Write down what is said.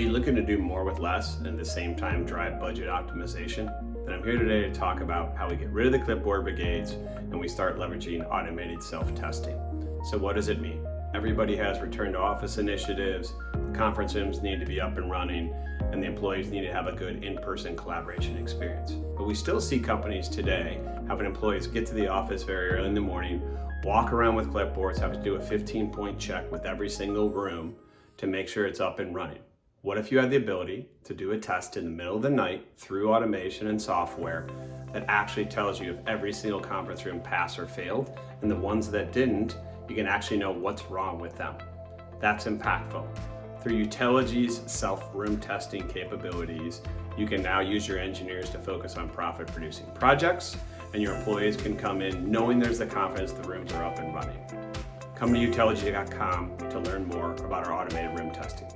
you looking to do more with less and at the same time drive budget optimization? Then I'm here today to talk about how we get rid of the clipboard brigades and we start leveraging automated self-testing. So what does it mean? Everybody has return to office initiatives, the conference rooms need to be up and running, and the employees need to have a good in-person collaboration experience. But we still see companies today having employees get to the office very early in the morning, walk around with clipboards, have to do a 15-point check with every single room to make sure it's up and running. What if you had the ability to do a test in the middle of the night through automation and software that actually tells you if every single conference room passed or failed, and the ones that didn't, you can actually know what's wrong with them. That's impactful. Through Utelogy's self-room testing capabilities, you can now use your engineers to focus on profit-producing projects, and your employees can come in knowing there's the confidence the rooms are up and running. Come to utelogy.com to learn more about our automated room testing.